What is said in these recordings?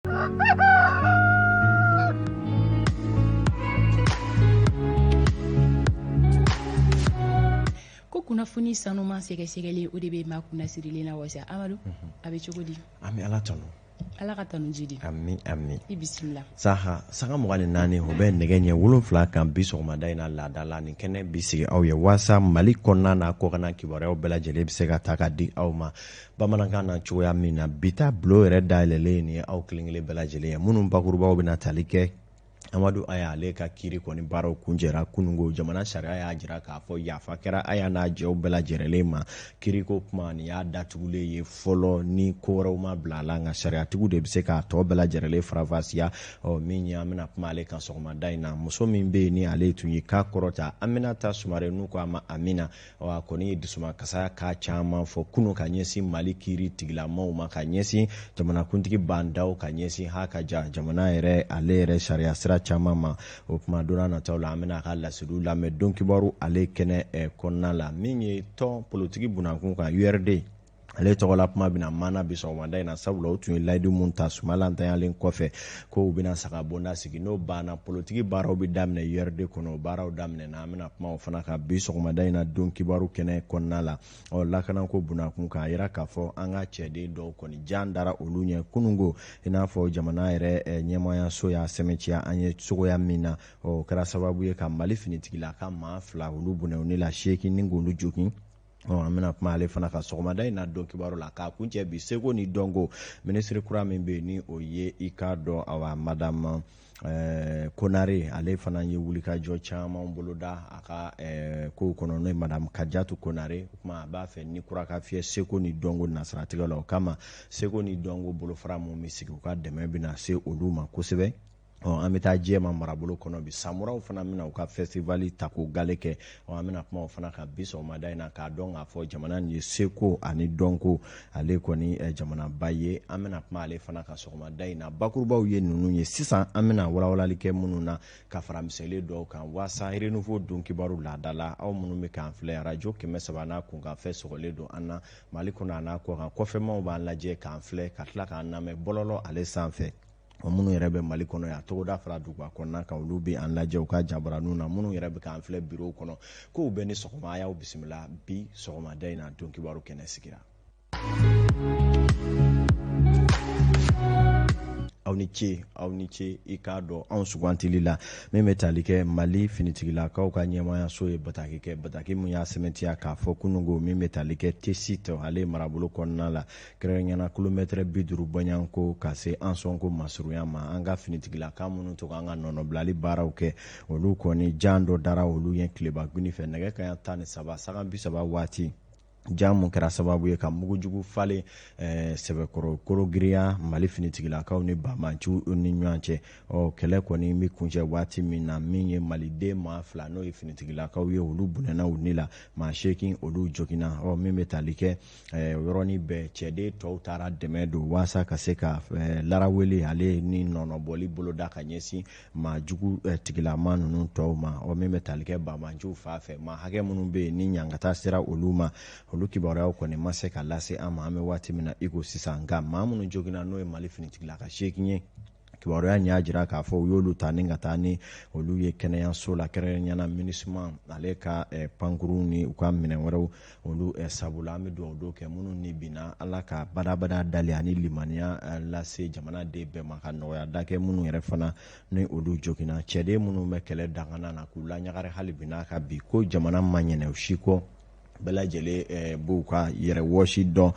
ko kunnafoni sanuma sɛgɛsɛgɛli o de bɛ maa kunna sirilen na wasa Amadu a bɛ cogo di ami ala tanu ala ka tanu jidi ami i bisimila saha sanga 24 o bɛ nɛgɛ ɲɛ 7 kan bi sɔgɔmada in na laada la nin kɛnɛ bi sigi aw ye wasa Mali kɔnɔna na kɔkan kibaruyaw bɛɛ lajɛlen bɛ se ka ta ka di aw ma bamanankan na cogoya min na bita bulo yɛrɛ dayɛlɛlen ni aw kelen-kelen bɛɛ lajɛlen ye minnu bakurubaw bɛna tali kɛ Amadu Aya ale ka kiri kɔni baaraw kunjɛra kunungo jamana sariya y'a jira k'a fɔ yafa kɛra Aya n'a jɛw bɛɛ lajɛlen ma kiriko kuma ni y'a datugulen ye fɔlɔ ni ko wɛrɛw ma bila la nka sariyatigiw de bɛ se k'a tɔ bɛɛ lajɛlen farafasiya min ye an bɛna kuma ale kan sɔgɔmada in na muso min bɛ yen ni ale tun ye k'a kɔrɔta Aminata Sumare n'u ko a ma Amina a kɔni ye dusuma kasaya k'a caman fɔ kunun ka ɲɛsin Mali kiri tigilamaw ma ka ɲɛsin jamanakuntigi bandaw ka ɲɛsin hakaja jamana yɛrɛ ale yɛrɛ sariya sira caman ma o kuma donna nataw la an bɛna ka lasidu lamɛn don kibaru ale kɛnɛ kɔnɔna la min ye tɔn politiki bunakun kan URD ale tɔgɔla kuma bɛna mana bi sɔgɔmada in na sabula o tun ye layidu mun ta sumalantanyalen kɔfɛ ko u bɛna saga bonda sigi n'o banna politiki baaraw bɛ daminɛ URD kɔnɔ o baaraw daminɛ na an bɛna kuma o fana ka bi sɔgɔmada in na don kibaru kɛnɛ kɔnɔna la lakanako bunakun kan a yira k'a fɔ an ka cɛden dɔw kɔni jan dara olu ɲɛ kunungo i n'a fɔ jamana yɛrɛ ɲɛmaayaso y'a sɛmɛciya an ye cogoya min na o kɛra sababu ye ka Mali finitigila ka maa 2 olu bunɛw ne la 8 ni k'olu jogin an bɛna kuma ale fana ka sɔgɔmada in na don kibaru la k'a kuncɛ bi seko ni dɔnko minisiri kura min bɛ yen ni o ye i k'a dɔn awa madame Konare ale fana ye wulikajɔ caman boloda a ka kow kɔnɔ n'o ye madame Kadiatu Konare o kuma a b'a fɛ ni kura ka fiyɛ seko ni dɔnko nasaratigɛ la o kama seko ni dɔnko bolofara mun bɛ sigi u ka dɛmɛ bɛna se olu ma kosɛbɛ an bɛ taa jɛma marabolo kɔnɔ bi samuraw fana bɛna u ka festivali ta k'o gale kɛ an bɛna kuma o fana kan bi sɔgɔmada in na k'a dɔn k'a fɔ jamana nin ye seko ani dɔnko ale kɔni jamanaba ye an bɛna kuma ale fana ka sɔgɔmada in na bakurubaw ye ninnu ye sisan an bɛna walawalali kɛ minnu na ka fara misɛli dɔw kan wasa renouveau don kibaru laada la aw minnu bɛ k'an filɛ radio 103 n'a kunkanfɛ sɔgɔlen don an na Mali kɔnɔ a n'a kɔ kan kɔfɛmaw b'an lajɛ k'an filɛ ka tila k'an lamɛn bɔlɔlɔ ale sanfɛ minnu yɛrɛ bɛ Mali kɔnɔ yan togoda fara duguba kɔnɔna kan olu bɛ an lajɛ u ka jabaraninw na minnu yɛrɛ bɛ k'an filɛ bureau kɔnɔ k'u bɛ ni sɔgɔma a y'aw bisimila bi sɔgɔmada in na don kibaru kɛnɛ sigira aw ni ce i k'a dɔn anw sugantili la min bɛ tali kɛ Mali finitigilakaw ka ɲɛmaayaso ye bataki mun y'a sɛmɛntiya k'a fɔ kunungo min bɛ tali kɛ T-site ale marabolo kɔnɔna la kɛrɛnkɛrɛnnenya kilomɛtɛrɛ 50 bɔɲanko ka se an sɔnko masurunya ma an ka finitigilaka minnu to an ka nɔnɔbilali baaraw kɛ olu kɔni jan dɔ dara olu ye tileba guni fɛ nɛgɛ kanɲɛ 13 saga 30 waati jan mun kɛra sababu ye ka mugujugu falen sɛbɛkɔrɔ korogiriya Mali finitigilakaw ni bamanciw ni ɲɔgɔn cɛ kɛlɛ kɔni bɛ kuncɛ waati min na min ye Maliden maa 2 n'o ye finitigilakaw ye olu bunɛna u ni la maa 8 olu joginna min bɛ tali kɛ yɔrɔnin bɛɛ cɛden tɔw taara dɛmɛ don waasa ka se ka larawele ale ni nɔnɔbɔli boloda ka ɲɛsin maa jugu tigilama ninnu tɔw ma min bɛ tali kɛ bamanciw fa fɛ maa hakɛ minnu bɛ yen ni ɲangata sera olu ma olu kibaruyaw kɔni ma se ka lase an ma an bɛ waati min na iko sisan nka maa minnu joginna n'o ye Mali finitigila ka 8 ye kibaruya y'a jira k'a fɔ u y'olu ta ni ka taa ni olu ye kɛnɛyaso la kɛrɛnkɛrɛnnenya MINUSMA ale ka pankuru ni u ka minɛn wɛrɛw olu sabula an bɛ dugawu kɛ minnu ni binna Ala ka badabada dali ani limaniya lase jamanaden bɛɛ ma ka nɔgɔya da kɛ minnu yɛrɛ fana ni olu joginna cɛden minnu bɛ kɛlɛ dangana na k'u laɲagare hali bi n'a ka bi ko jamana ma ɲɛnɛ u si kɔ bɛɛ lajɛlen b'u ka yɛrɛ wɔsi dɔn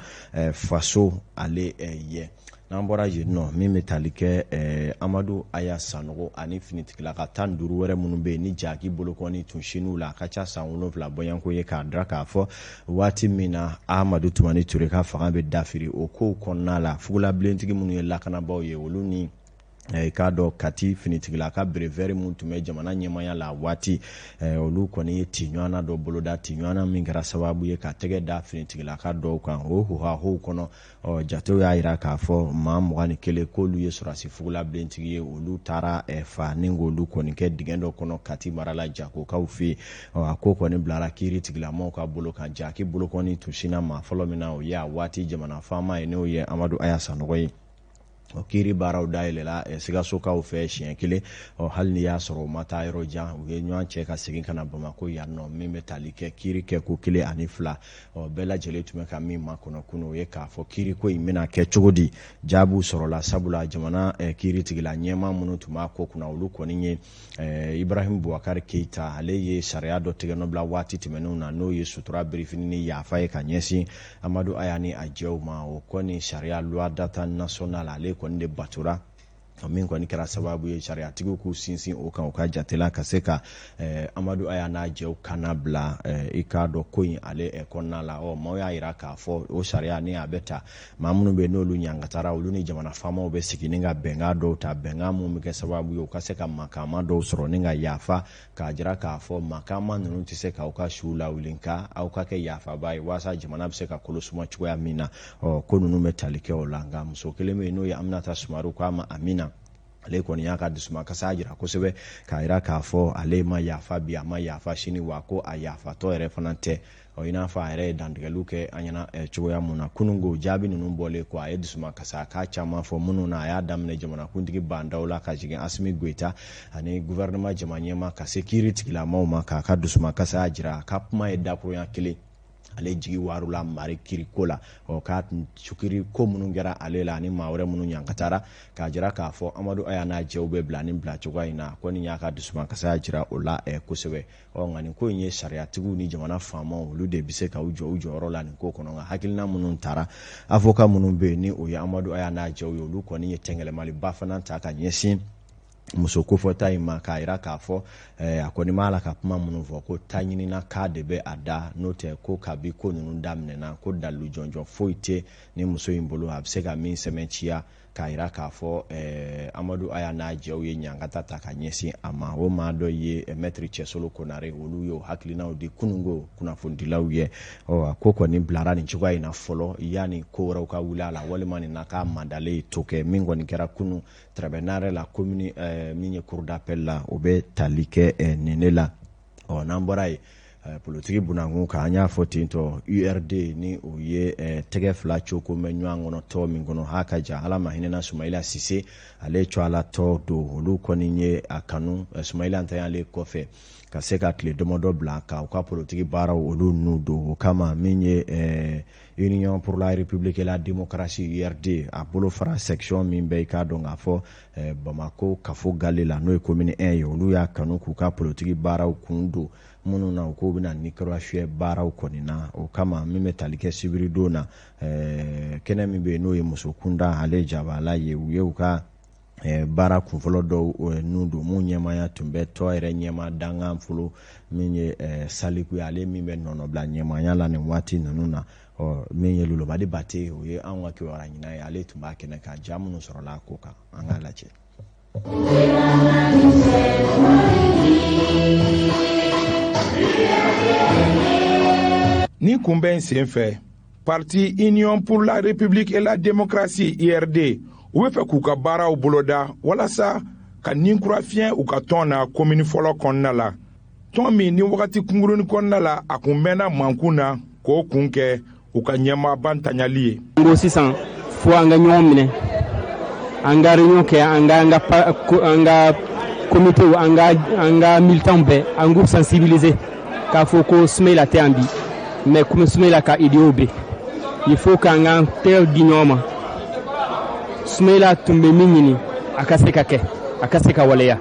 faso ale ye n'an bɔra yen nɔ min bɛ tali kɛ Amadu Aya Sanogo ani finitigilaka 15 wɛrɛ minnu bɛ yen ni jaki bolokɔni tun sin'u la a ka ca san 7 bɔɲanko ye k'a dira k'a fɔ waati min na Amadu Tumani Ture ka fanga bɛ dafiri o kow kɔnɔna la fugulabilentigi minnu ye lakanabaaw ye olu ni k'a dɔn Kati finitigila ka brevɛri mun tun bɛ jamana ɲɛmaya la waati olu kɔni ye tiɲɔgɔnna dɔ boloda tiɲɔgɔnna min kɛra sababu ye ka tɛgɛ da finitigila ka dɔw kan o huhahow kɔnɔ jatew y'a jira k'a fɔ maa 21 k'olu ye sɔrɔdasi fugulabilentigi ye olu taara fa ni k'olu kɔni kɛ dingɛ dɔ kɔnɔ Kati marala Jakokaw fɛ yen a ko kɔni bilara kiiri tigilamɔgɔw ka bolo kan jaki bolokɔni tun sinna maa fɔlɔ min na o ye a waati jamana faama ye n'o ye Amadu Aya Sanogo ye o kiiri baaraw dayɛlɛla sigasokaw fɛ siɲɛ kelen hali ni y'a sɔrɔ o ma taa yɔrɔ jan u ye ɲɔgɔn cɛ ka segin ka na Bamako yan nɔ min bɛ tali kɛ kiiri kɛ ko 1 ani 2 bɛɛ lajɛlen tun bɛ ka min makɔnɔ kunun o ye k'a fɔ kiiri ko in bɛna kɛ cogo di jaabiw sɔrɔla sabula jamana kiiri tigila ɲɛmaa minnu tun b'a ko kunna olu kɔni ye Ibrahim Boubacar Keita ale ye sariya dɔ tigɛ nɔbila waati tɛmɛnenw na n'o ye sutura birifini ni yafa ye ka ɲɛsin Amadu Aya ni a jɛw ma o kɔni sariya loi data national ale kɔni de batura min kɔni kɛra sababu ye sariyatigiw k'u sinsin o kan u ka jatela ka se ka Amadu Aya n'a jɛw kana bila i k'a dɔn ko in ale kɔnɔna la maaw y'a yira k'a fɔ o sariya ni a bɛ ta maa minnu bɛ n'olu ɲangatara olu ni jamana faamaw bɛ sigi ni ka bɛnkan dɔw ta bɛnkan mun bɛ kɛ sababu ye u ka se ka makaama dɔw sɔrɔ ni ka yafa k'a jira k'a fɔ makaama ninnu tɛ se k'aw ka siw lawuli nka aw ka kɛ yafaba ye walasa jamana bɛ se ka kolosuma cogoya min na ko ninnu bɛ tali kɛ o la nka muso kelen bɛ yen n'o ye Aminata Sumaru k'a ma Amina ale kɔni y'a ka dusuma kasa jira kosɛbɛ k'a jira k'a fɔ ale ma yafa bi a ma yafa sini wa ko a yafatɔ yɛrɛ fana tɛ i n'a fɔ a yɛrɛ ye dantigɛliw kɛ an ɲɛna cogoya mun na kunungo jaabi ninnu bɔlen ko a ye dusuma kasa k'a caman fɔ minnu na a y'a daminɛ jamanakuntigi bandaw la ka jigin Asimi Goita ani gouvernement jama ɲɛma ka se kiiri tigilamaw ma k'a ka dusuma kasa jira a ka kuma ye dakurunya kelen ale jigi warula mari kiriko la ka sukiri ko minnu kɛra ale la ani maa wɛrɛ minnu ɲankatara k'a jira k'a fɔ Amadu Aya n'a jɛw bɛ bila ni bila cogoya in na kɔni y'a ka dusuma kasaya jira o la kosɛbɛ nka nin ko in ye sariyatigiw ni jamana faamaw olu de bɛ se ka u jɔ u jɔyɔrɔ la nin ko kɔnɔ nka hakilina minnu taara avocat minnu bɛ yen ni o ye Amadu Aya n'a jɛw ye olu kɔni ye tɛngɛlɛmaliba fana ta ka ɲɛsin muso kofɔta in ma k'a jira k'a fɔ a kɔni b'a la ka kuma minnu fɔ ko ta ɲinina k'a de bɛ a da n'o tɛ ko kabi ko ninnu daminɛna ko dalu jɔnjɔn foyi tɛ ni muso in bolo a bɛ se ka min sɛmɛnciya k'a jira k'a fɔ Amadu Aya n'a jɛw ye ɲankata ta ka ɲɛsin a ma o maa dɔ ye Maître Cɛsolo Konare olu y'o hakilinaw di kunungo kunnafonidilaw ye ko kɔni bilara nin cogoya in na fɔlɔ yanni ko wɛrɛw ka wuli a la walima nin na k'a mandalen to kɛ min kɔni kɛra kunun tribunal la commune min ye cour d'appel la o bɛ tali kɛ nin ne la n'an bɔra ye politiki bunakun kan an y'a fɔ ten tɔ URD ni o ye tɛgɛ fila coko mɛ ɲɔgɔn kɔnɔ tɔ min kɔnɔ ha ka jan ala ma hinɛna Sumayila Sise ale cɔ ala tɔ don olu kɔni ye a kanu Sumayila ntanyalen kɔfɛ ka se ka tile damadɔ bila ka u ka politiki baaraw olu n'u don o kama min ye Union pour la République et la Démocratie URD a bolo fara section min bɛ i k'a dɔn k'a fɔ Bamako Kafo Gale la n'o ye commune 1 ye olu y'a kanu k'u ka politiki baaraw kun don minnu na u ko bɛna Nicaragua baaraw kɔni na o kama min bɛ tali kɛ sibiri don na kɛnɛ min bɛ yen n'o ye muso kunda ale jabala ye u ye u ka baara kunfɔlɔ dɔw n'u don mun ɲɛmaya tun bɛ tɔ yɛrɛ ɲɛma dangan fɔlɔ min ye Saliku ye ale min bɛ nɔnɔbila ɲɛmaya la nin waati ninnu na min ye Lulomadi Bate o ye an ka kibaruya ɲina ye ale tun b'a kɛnɛ kan ja minnu sɔrɔla a ko kan an k'a lajɛ. Ni kunbɛn sen fɛ parti Union pour la République et la Démocratie URD u bɛ fɛ k'u ka baaraw boloda walasa ka ninkura fiɲɛ u ka tɔn na commune fɔlɔ kɔnɔna la tɔn min ni wagati kunkurunin kɔnɔna la a kun mɛnna mankun na k'o kun kɛ u ka ɲɛmaaba ntanyali ye. N ko sisan fo an ka ɲɔgɔn minɛ an ka réunion kɛ an ka comité an ka militants bɛɛ an k'u sensibiliser k'a fɔ ko Sumayila tɛ yan bi mais comme Sumayila ka idéo bɛ il faut k'an ka tɛgɛ di ɲɔgɔn ma Sumayila tun bɛ min ɲini a ka se ka kɛ a ka se ka waleya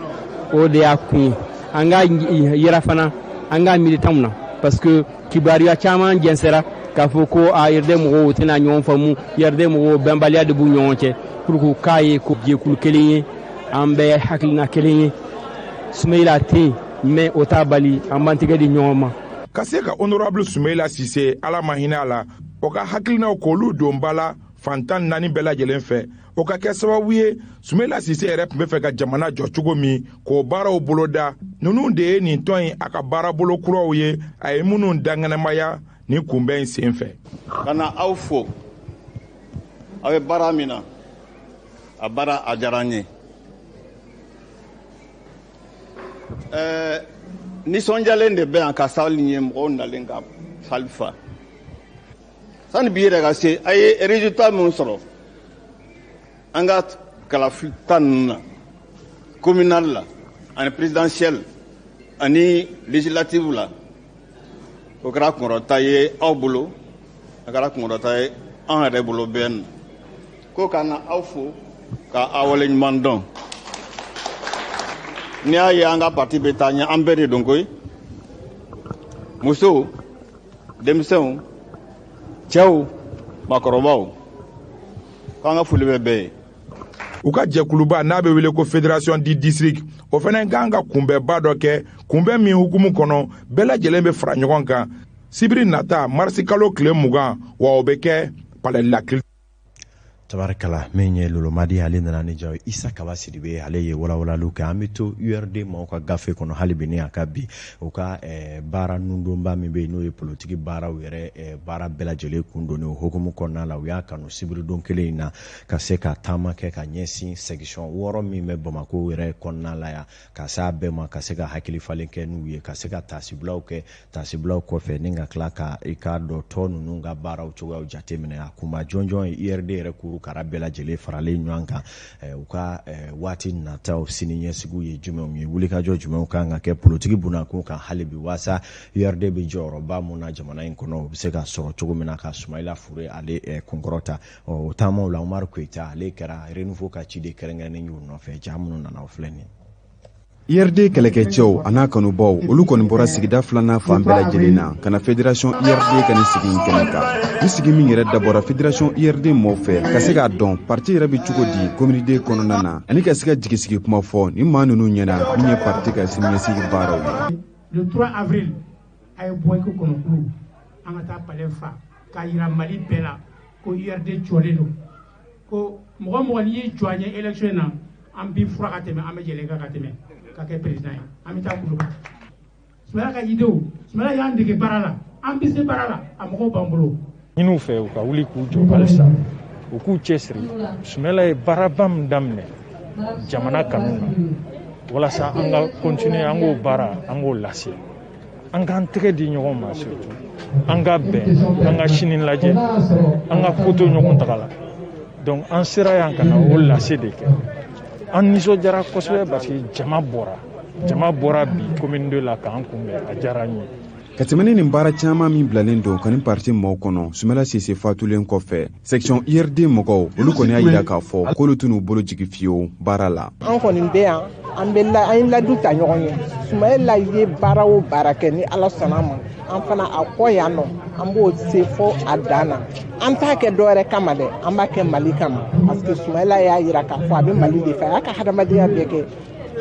o de y'a kun ye an ka yira fana an ka militants na parce que kibaruya caman jɛnsɛra k'a fɔ ko URD mɔgɔw tɛna ɲɔgɔn faamu URD mɔgɔw bɛnbaliya de b'u ɲɔgɔn cɛ pour que k'a ye ko jɛkulu kelen ye an bɛɛ hakilina kelen ye Sumayila tɛ yen mais o t'a bali an b'an tɛgɛ di ɲɔgɔn ma. Ka se ka honorable Sumayila Sise ala ma hinɛ a la o ka hakilinaw k'olu don ba la fantan naani bɛɛ lajɛlen fɛ o ka kɛ sababu ye Sumayila Sise yɛrɛ tun bɛ fɛ ka jamana jɔ cogo min k'o baaraw boloda ninnu de ye nin tɔn in a ka baarabolo kuraw ye a ye minnu danganamaya ni kunbɛn sen fɛ. Ka na aw fo aw ye baara min na a baara a diyara n ye nisɔndiyalen de bɛ yan ka sali ye mɔgɔw nalen ka sali fa sani bi yɛrɛ ka se a ye résultat min sɔrɔ an ka kalafili 10 communal la ani présidentielle ani législative la o kɛra kunkɔrɔta ye aw bolo a kɛra kunkɔrɔta ye an yɛrɛ bolo bɛn ko ka na aw fo ka aw waleɲuman dɔn n'i y'a ye an ka parti bɛ taa ɲɛ an bɛɛ de don koyi musow denmisɛnw cɛw maakɔrɔbaw k'an ka foli bɛ bɛɛ ye u ka jɛkuluba n'a bɛ wele ko fédération du district o fana kan ka kunbɛnba dɔ kɛ kunbɛn min hukumu kɔnɔ bɛɛ lajɛlen bɛ fara ɲɔgɔn kan sibiri nata marisi kalo tile 20 wa o bɛ kɛ palais la tabarikala min ye lolomadi ale nana ni jaw Isa Kaba Sidibe ale ye walawalalu kɛ an bɛ to URD maaw ka gafe kɔnɔ hali bi ni a ka bi u ka baara nundonba min bɛ yen n'o ye politiki baaraw yɛrɛ baara bɛɛ lajɛlen kun don o hukumu kɔnɔna la u y'a kanu sibiridon kelen in na ka se ka taama kɛ ka ɲɛsin section 6 min bɛ Bamako yɛrɛ kɔnɔna la yan ka s'a bɛɛ ma ka se ka hakili falen kɛ n'u ye ka se ka taasibulaw kɛ taasibulaw kɔfɛ ni ka tila ka i k'a dɔn tɔ ninnu ka baaraw cogoyaw jateminɛ a kunba jɔnjɔn ye URD yɛrɛ kuru kara bɛɛ lajɛlen faralen ɲɔgɔn kan u ka waati nataw sini ɲɛsigiw ye jumɛnw ye wulikajɔ jumɛnw kan ka kɛ politiki bunakun kan hali bi waasa URD bɛ jɔyɔrɔba mun na jamana in kɔnɔ u bɛ se ka sɔrɔ cogo min na ka Sumayila Fure ale kunkɔrɔta o taamaw la Umaru Koyita ale kɛra renouveau ka ciden kɛrɛnkɛrɛnnen y'u nɔfɛ jaa minnu nana o filɛ nin ye IRD kɛlɛkɛcɛw a n'a kanubaw olu kɔni bɔra sigida filanan fan bɛɛ lajɛlen na ka na fédération IRD ka nin sigi in kɛnɛ kan ni sigi min yɛrɛ dabɔra fédération IRD mɔgɔw fɛ ka se k'a dɔn parti yɛrɛ bɛ cogo di communauté kɔnɔna na ani ka se ka jigisigi kuma fɔ ni maa ninnu ɲɛna min ye parti ka siniɲɛsigi baaraw ye. Le 3 avril a ye bɔ i ko kɔnɔkulu an ka taa palais fa k'a yira Mali bɛɛ la ko IRD jɔlen don ko mɔgɔ mɔgɔ n'i y'i jɔ an ye élection in na an b'i fura ka tɛmɛ an bɛ yɛlɛ ka tɛmɛ ka kɛ président ye an bɛ taa kuluba Sumayila ka idéw Sumayila y'an dege baara la an bɛ se baara la a mɔgɔw b'an bolo. ɲin'u fɛ u ka wuli k'u jɔ halisa u k'u cɛsiri Sumayila ye baaraba min daminɛ jamana kanu na walasa an ka continuer an k'o baara an k'o lase an k'an tɛgɛ di ɲɔgɔn ma surtout an ka bɛn an ka sini lajɛ an ka ko to ɲɔgɔn taga la donc an sera yan ka na o lase de kɛ an nisɔndiyara kosɛbɛ parce que jama bɔra bi commune 2 la k'an kunbɛn a diyara n ye. Ka tɛmɛni nin baara caman min bilalen don ka nin parti mɔgɔw kɔnɔ Sumayila Sise fatulen kɔfɛ section IRD mɔgɔw olu kɔni y'a yira k'a fɔ k'olu t'u bolo jigi fiyewu baara la. An kɔni bɛ yan an ye ladu ta ɲɔgɔn ye Sumayila ye baara o baara kɛ ni Ala sɔnna ma an fana a kɔ yan nɔ an b'o se fo a dan na an t'a kɛ dɔwɛrɛ kama dɛ an b'a kɛ Mali kama parce que Sumayila y'a yira k'a fɔ a bɛ Mali de fɛ a y'a ka hadamadenya bɛɛ kɛ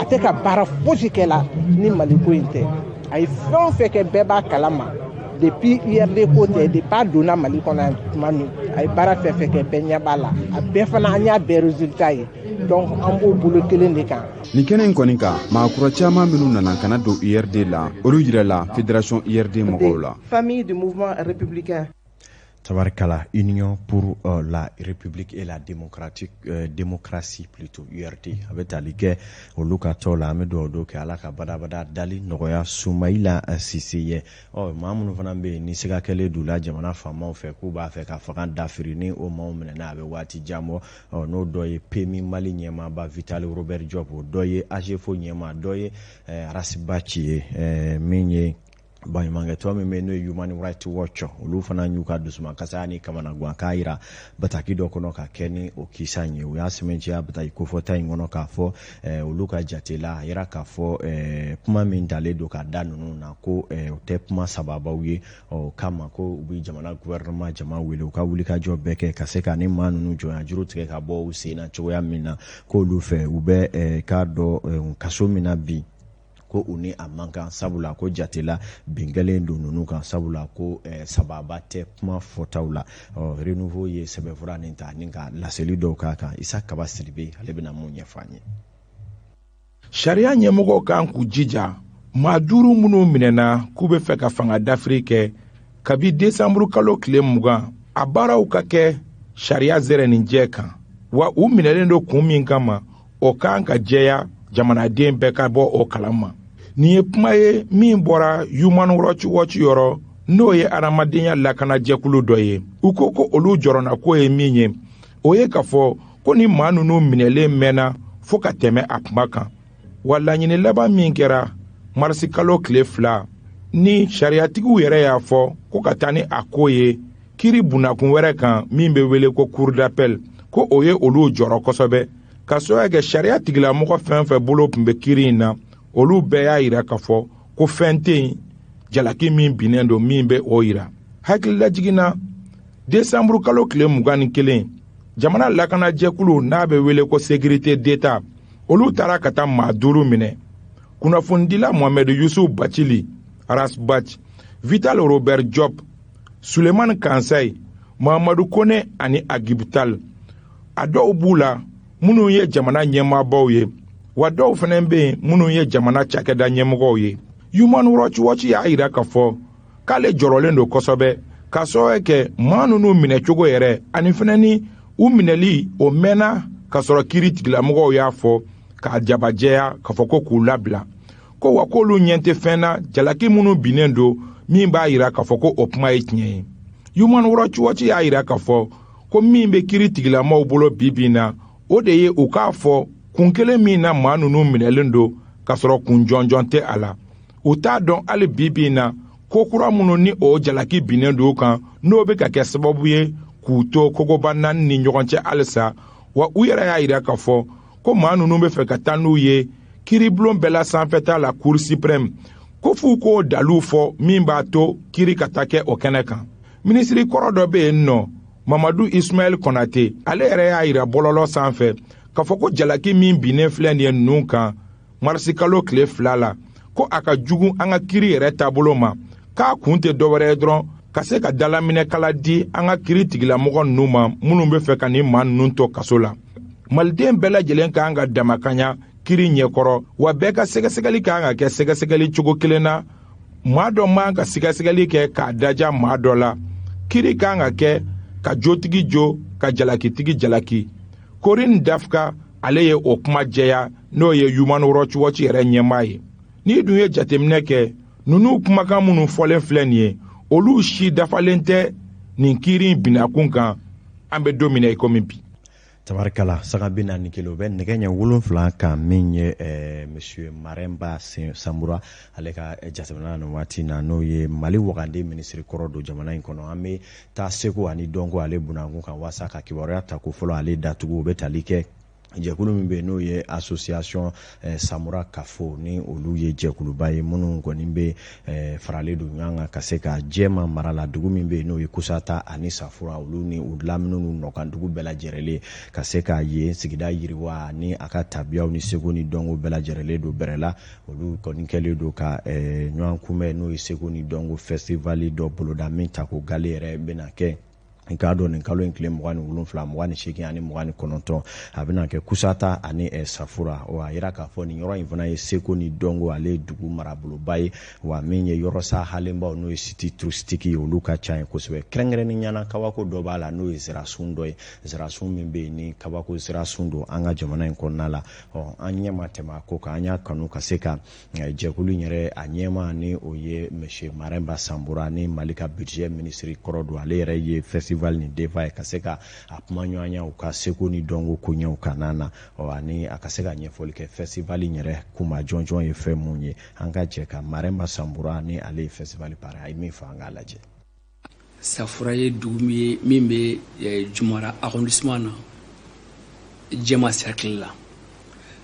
a tɛ ka baara fosi kɛ la ni Mali ko in tɛ a ye fɛn o fɛn kɛ bɛɛ b'a kalama depuis IRD ko tɛ depuis a donna Mali kɔnɔ yan tuma min a ye baara fɛn fɛn kɛ bɛɛ ɲɛ b'a la a bɛɛ fana an y'a bɛɛ résultat ye donc an b'o bolo kelen de kan. Nin kɛnɛ in kɔni kan maakura caman minnu nana kana don IRD la olu yirala fédération IRD mɔgɔw la. Famille du mouvement républicain. Tabarikala, Union pour la République et la démocratie plutôt URD a bɛ tali kɛ olu ka tɔ la an bɛ dugawu kɛ Ala ka badabada dali nɔgɔya Sumayila Sise ye maa minnu fana bɛ yen ni sigakɛlen d'u la jamana faamaw fɛ k'u b'a fɛ ka fanga dafiri ni o maaw minɛna a bɛ waati jan bɔ n'o dɔ ye PMI Mali ɲɛmaaba Vital Robert Diop o dɔ ye AGEFO ɲɛmaa dɔ ye Arasiba Ci ye min ye baɲumankɛtɔn min bɛ n'o ye Human Rights Watch olu fana y'u ka dusumakasa ni kamanagan k'a yira bataki dɔ kɔnɔ ka kɛ ni o kisa ye u y'a sɛbɛntiya bataki kofɔta in kɔnɔ k'a fɔ olu ka jate la a yira k'a fɔ kuma min dalen don ka da ninnu na ko o tɛ kuma sababaw ye o kama ko u bɛ jamana gouvernement jama wele u ka wulikajɔ bɛɛ kɛ ka se ka ni maa ninnu jɔnya juru tigɛ ka bɔ u sen na cogoya min na k'olu fɛ u bɛ k'a dɔn kaso min na bi ko u ni a man kan sabula ko jatela bingalen don ninnu kan sabula ko sababa tɛ kuma fɔtaw la renouveau ye sɛbɛnfura nin ta ni ka laseli dɔw k'a kan Isa Kaba Sidibe ale bɛna mun ɲɛfɔ an ye. Sariya ɲɛmɔgɔw kan k'u jija maa 5 minnu minɛna k'u bɛ fɛ ka fanga dafiri kɛ kabi décembre kalo tile 20 a baaraw ka kɛ sariya zɛrɛninjɛ kan wa u minɛlen don kun min kama o kan ka jɛya jamanaden bɛɛ ka bɔ o kalama. Nin ye kuma ye min bɔra Human Rights Watch yɔrɔ n'o ye adamadenya lakanajɛkulu dɔ ye u ko olu jɔrɔna ko ye min ye o ye k'a fɔ ko ni maa ninnu minɛlen mɛnna fo ka tɛmɛ a kuma kan wa laɲini laban min kɛra marisi kalo tile 2 ni sariyatigiw yɛrɛ y'a fɔ ko ka taa ni a ko ye kiri bunakun wɛrɛ kan min bɛ wele ko cour d'appel ko o ye olu jɔrɔ kosɛbɛ ka sababuya kɛ sariya tigilamɔgɔ fɛn fɛn bolo tun bɛ kiri in na olu bɛɛ y'a yira k'a fɔ ko fɛn tɛ yen jalaki min binnen don min bɛ o yira hakililajiginna desanburu kalo tile 21 jamana lakanajɛkulu n'a bɛ wele ko sécurité d'état olu taara ka taa maa 5 minɛ kunnafonidila mohamed yusuf bacili aras bach vital robert job suleiman kansai mahamadu kone ani agibutal a dɔw b'u la minnu ye jamana ɲɛmaabaw ye wa dɔw fana bɛ yen minnu ye jamana cakɛda ɲɛmɔgɔw ye human rights watch y'a yira k'a fɔ k'ale jɔrɔlen don kosɛbɛ k'a sababu kɛ maa ninnu minɛcogo yɛrɛ ani fana ni u minɛli o mɛnna k'a sɔrɔ kiiri tigilamɔgɔw y'a fɔ k'a jabajɛya k'a fɔ ko k'u labila ko wa k'olu ɲɛ tɛ fɛn na jalaki minnu binnen don min b'a yira k'a fɔ ko o kuma ye tiɲɛ ye human rights watch y'a yira k'a fɔ ko min bɛ kiiri tigilamɔgɔw bolo bi na o de ye u k'a fɔ kun kelen min na maa ninnu minɛlen don k'a sɔrɔ kun jɔnjɔn tɛ a la u t'a dɔn hali bi na ko kura minnu ni o jalaki binnen don kan n'o bɛ ka kɛ sababu ye k'u to kogoba 4 ni ɲɔgɔn cɛ halisa wa u yɛrɛ y'a yira k'a fɔ ko maa ninnu bɛ fɛ ka taa n'u ye kiiribulon bɛɛ la sanfɛta la cour suprême ko f'u k'o daliw fɔ min b'a to kiiri ka taa kɛ o kɛnɛ kan minisiri kɔrɔ dɔ bɛ yen nɔ mamadu ismail konate ale yɛrɛ y'a yira bɔlɔlɔ sanfɛ k'a fɔ ko jalaki min binnen filɛ nin ye ninnu kan marisi kalo tile 2 la ko a ka jugu an ka kiiri yɛrɛ taabolo ma k'a kun tɛ dɔwɛrɛ ye dɔrɔn ka se ka dalaminɛkala di an ka kiiri tigilamɔgɔ ninnu ma minnu bɛ fɛ ka nin maa ninnu to kaso la maliden bɛɛ lajɛlen k'an ka damakanya kiiri ɲɛkɔrɔ wa bɛɛ ka sɛgɛsɛgɛli k'an ka kɛ sɛgɛsɛgɛli cogo kelen na maa dɔ man ka sɛgɛsɛgɛli kɛ k'a daja maa dɔ la kiiri k'an ka kɛ ka jotigi jo ka jalakitigi jalaki korin dafka ale ye o kuma jɛya n'o ye human rights watch yɛrɛ ɲɛmaa ye n'i dun ye jateminɛ kɛ ninnu kumakan minnu fɔlen filɛ nin ye olu si dafalen tɛ nin kiiri binakun kan an bɛ don min na i komi bi tabarikala saga 41 o bɛ nɛgɛ ɲɛ 7 kan min ye monsieur Maremba Sambura ale ka jateminɛ na waati na n'o ye Mali wagande minisiri kɔrɔ don jamana in kɔnɔ an bɛ taa seko ani dɔnko ale bunakun kan wasa ka kibaruya ta ko fɔlɔ ale datugu o bɛ tali kɛ jɛkulu min bɛ n'o ye association Samura Kafo ni olu ye jɛkuluba ye minnu kɔni bɛ faralen don ɲɔgɔn kan ka se ka jɛma mara la dugu min bɛ n'o ye Kusata ani Safura olu ni u lamini n'u nɔkan dugu bɛɛ lajɛlen ka se ka ye sigida yiriwa ni a ka tabiyaw ni seko ni dɔnko bɛɛ lajɛlen don bɛrɛ la olu kɔni kɛlen don ka ɲɔgɔn kunbɛn n'o ye seko ni dɔnko festival dɔ boloda min ta ko gale yɛrɛ bɛna kɛ i k'a dɔn nin kalo in tile 27 28 ani 29 a bɛna kɛ Kusata ani Safura wa a yira k'a fɔ nin yɔrɔ in fana ye seko ni dɔnko ale dugu maraboloba ye wa min ye yɔrɔ sa halenbaw n'o ye site touristique ye olu ka ca ye kosɛbɛ kɛrɛnkɛrɛnnen ɲana kabako dɔ b'a la n'o ye zirasun dɔ ye zirasun min bɛ yen ni kabako zirasun don an ka jamana in kɔnɔna la an ɲɛma tɛmɛ a ko kan an y'a kanu ka se ka jɛkulu in yɛrɛ a ɲɛma ni o ye monsieur Maremba Sambura ni Mali ka budget ministre kɔrɔ don ale yɛrɛ ye festival ni defa ye ka se ka a kuma ɲɔgɔnya u ka seko ni dɔnko koɲɛw kana na ani a ka se ka ɲɛfɔli kɛ festival in yɛrɛ kuma jɔnjɔn ye fɛn mun ye an ka jɛ ka Maremba Sambura ni ale ye festival para a ye min fɔ an k'a lajɛ Safura ye dugu ye min bɛ Jumara arrondissement na Jɛma cercle la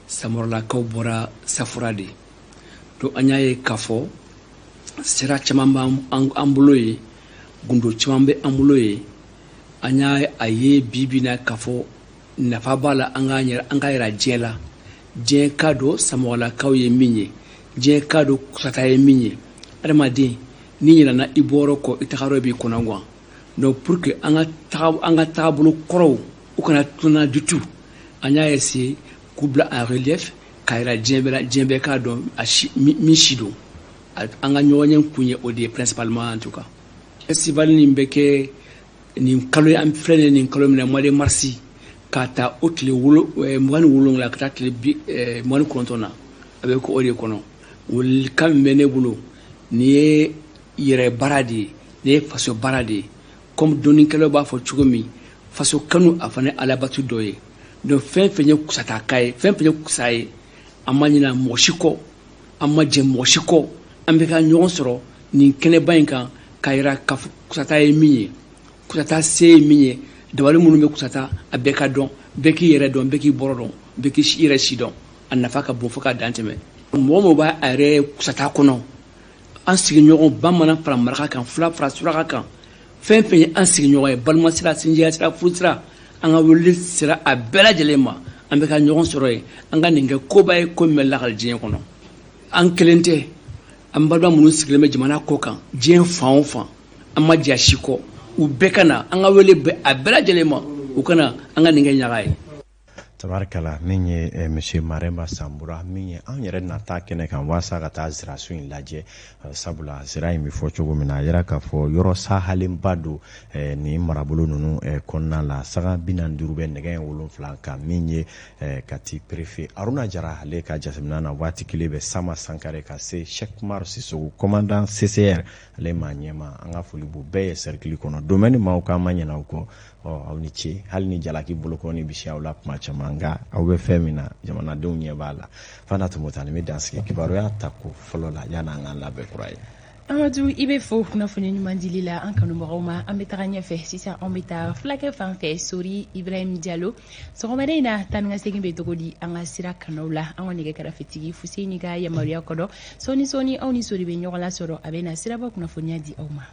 Samoralakaw bɔra Safura de to an y'a ye k'a fɔ sira caman b'an bolo ye gundo caman bɛ an bolo ye an y'a a ye bibi na k'a fɔ nafa b'a la an ka yira diɲɛ la diɲɛ ka don Samoralakaw ye min ye diɲɛ ka don Kusata ye min ye adamaden ni ɲinana i bɔrɔ kɔ i tagarɔ b'i kɔnɔ guwan donc pour que an ka taabolo kɔrɔw u kana tunna du tout an y'a essayer k'u bila en relief k'a yira diɲɛ bɛɛ k'a dɔn min si don an ka ɲɔgɔn ye kun ye o de ye principalement en tout cas festival nin bɛ kɛ nin kalo an filɛ nin kalo min na mois de mars k'a ta o tile 27 la ka taa tile 29 na a bɛ kɛ o de kɔnɔ welelikan min bɛ ne bolo nin ye yɛrɛ baara de ye nin ye faso baara de ye comme dɔnnikɛlaw b'a fɔ cogo min faso kanu a fana ye alabato dɔ ye donc fɛn fɛn ye kusata ka ye fɛn fɛn ye kusa ye an ma ɲina mɔgɔ si kɔ an ma jɛ mɔgɔ si kɔ an bɛ ka ɲɔgɔn sɔrɔ nin kɛnɛba in kan k'a yira k'a fɔ kusata ye min ye kusata se ye min ye dabali minnu bɛ kusata a bɛɛ ka dɔn bɛɛ k'i yɛrɛ dɔn bɛɛ k'i bɔrɔ dɔn bɛɛ k'i yɛrɛ si dɔn a nafa ka bon fo k'a dan tɛmɛ mɔgɔ mɔgɔ b'a yɛrɛ kusata kɔnɔ an sigiɲɔgɔn bamanan fara maraka kan fila fara suraka kan fɛn fɛn ye an sigiɲɔgɔn ye balima sira sinjiya sira furu sira an ka wuli sira a bɛɛ lajɛlen ma an bɛ ka ɲɔgɔn sɔrɔ yen an ka nin kɛ koba ye ko min bɛ lakali diɲɛ kɔnɔ an kelen tɛ an balima minnu sigilen bɛ jamana kɔ kan diɲɛ fan o fan an ma jɛ si kɔ u bɛɛ ka na an ka wele a bɛɛ lajɛlen ma u ka na an ka nin kɛ ɲaga ye tabarikala min ye monsieur Maremba Sambura min ye an yɛrɛ nata kɛnɛ kan waasa ka taa ziraso in lajɛ sabula zira in bɛ fɔ cogo min na a yɛrɛ k'a fɔ yɔrɔ sahalenba don nin marabolo ninnu kɔnɔna la saga 45 bɛ nɛgɛ 7 kan min ye Kati préfet Aruna Jara ale ka jateminɛ na waati kelen bɛ Sama Sankare ka se Cheikh Umar Sissoco commandant CCR ale ma ɲɛma an ka foli b'u bɛɛ ye cercle kɔnɔ domaine maaw k'an ma ɲinɛ aw kɔ aw ni ce hali ni jalaki bolokɔni bisi aw la kuma caman nka aw bɛ fɛn min na jamanadenw ɲɛ b'a la fana tun bɛ bɛ dansigi kibaruya ta ko fɔlɔ la yanni an k'an labɛn kura ye Amadou i bɛ fo kunnafoni ɲuman dili la an kanubagaw ma an bɛ taga ɲɛfɛ sisan an bɛ taa fulakɛ fan fɛ Sori Ibrahim Diallo sɔgɔmada in na taa ni ka segin bɛ cogo di an ka sira kanaw la an ka nɛgɛ kɛrɛfɛtigi Fuseni ka yamaruya kɔrɔ sɔɔni aw ni Sori bɛ ɲɔgɔn lasɔrɔ a bɛ na siraba kunnafoniya di aw ma